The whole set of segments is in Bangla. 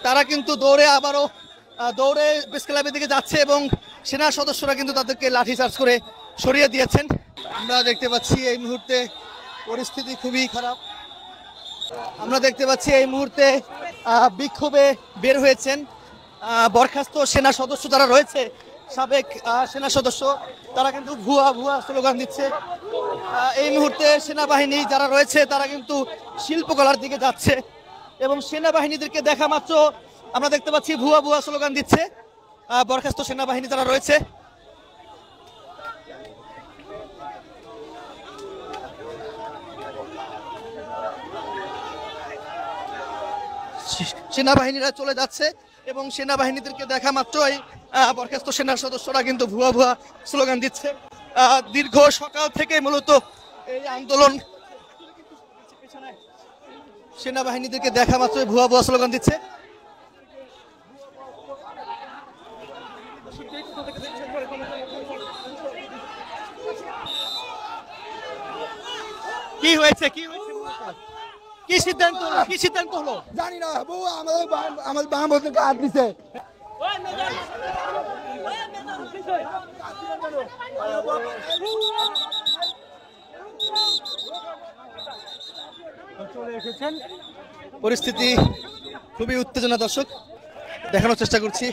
তারা কিন্তু দৌড়ে প্রেস ক্লাবের দিকে যাচ্ছে এবং সেনা সদস্যরা কিন্তু তাদেরকে লাঠিচার্জ করে সরিয়ে দিয়েছেন। আমরা দেখতে পাচ্ছি এই মুহূর্তে পরিস্থিতি খুবই খারাপ। আমরা দেখতে পাচ্ছি এই মুহূর্তে বিক্ষোভে বের হয়েছেন বরখাস্ত সেনা সদস্য যারা রয়েছে, সাবেক সেনা সদস্য, তারা কিন্তু ভুয়া ভুয়া স্লোগান দিচ্ছে। এই মুহূর্তে সেনাবাহিনী যারা রয়েছে তারা কিন্তু শিল্পকলার দিকে যাচ্ছে এবং সেনাবাহিনীদেরকে দেখা মাত্র আমরা দেখতে পাচ্ছি ভুয়া ভুয়া স্লোগান দিচ্ছে বরখাস্ত সেনাবাহিনী যারা রয়েছে। সেনাবাহিনীরা চলে যাচ্ছে এবং সেনাবাহিনীদেরকে দেখা মাত্রই বরখাস্ত সেনা সদস্যরা কিন্তু ভুয়া ভুয়া স্লোগান দিচ্ছে। দীর্ঘ সকাল থেকে মূলত এই আন্দোলন, সেনাবাহিনীদেরকে দেখা মাত্রই ভুয়া ভুয়া স্লোগান দিচ্ছে। কি হয়েছে কি সিদ্ধান্ত হলো জানি না, বউ আমার বাম বলতে কাট দিছে। পরিস্থিতি খুবই উত্তেজনা, দর্শক দেখানোর চেষ্টা করছি।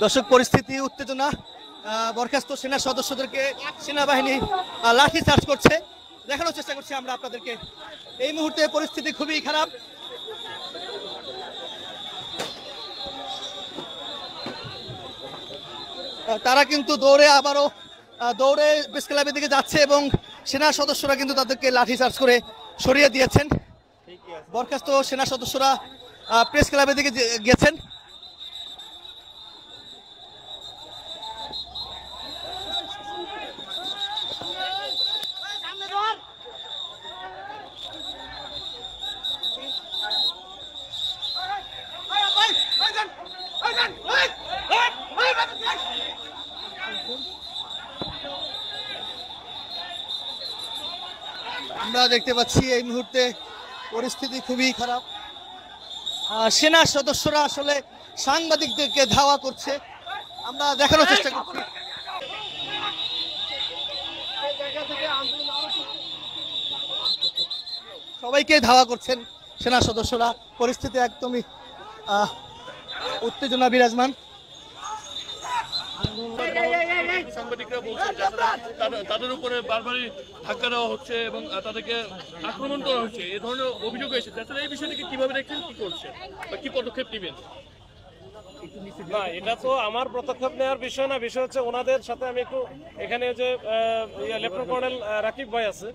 দর্শক পরিস্থিতি উত্তেজনা, বরখাস্ত সেনা সদস্যদেরকে সেনাবাহিনী লাঠি চার্জ করছে, দেখানোর চেষ্টা করছি আমরা আপনাদেরকে। এই মুহূর্তে পরিস্থিতি খুবই খারাপ। তারা কিন্তু দৌড়ে প্রেস ক্লাবের দিকে যাচ্ছে এবং সেনা সদস্যরা কিন্তু তাদেরকে লাঠি চার্জ করে সরিয়ে দিয়েছেন। বরখাস্ত সেনা সদস্যরা প্রেস ক্লাবের দিকে গেছেন। আমরা দেখতে পাচ্ছি এই মুহূর্তে পরিস্থিতি খুবই খারাপ। সেনা সদস্যরা আসলে সাংবাদিকদেরকে ধাওয়া করছে, আমরা দেখানোর চেষ্টা করছি। সবাইকে ধাওয়া করছেন সেনা সদস্যরা। পরিস্থিতি একদমই উত্তেজনা বিরাজমান। সাংবাদিকরা বলছেন তাদের উপরে বারবারই ধাক্কা দেওয়া হচ্ছে এবং তাদেরকে আক্রমণ করা হচ্ছে, এ ধরনের অভিযোগ এসেছে। আসলে এই বিষয়টিকে কিভাবে দেখছেন, কি করছে বা কি পদক্ষেপ নেবেন? না, এটা তো আমার পদক্ষেপ নেওয়ার বিষয় না। বিষয় হচ্ছে ওনাদের সাথে আমি একটু এখানে যে লেফটেন্যান্ট কর্নেল রাকিব ভাই আছে,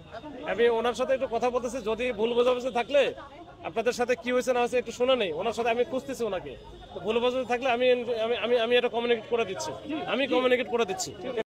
আমি ওনার সাথে একটু কথা বলতেছি। যদি ভুল বোঝাবুঝি থাকলে আপনাদের সাথে কি হয়েছে না হয়েছে একটু শুনে নেই, ওনার সাথে আমি খুঁজতেছি ওনাকে। তো ভুল বোঝাবুঝি থাকলে আমি এটা কমিউনিকেট করে দিচ্ছি।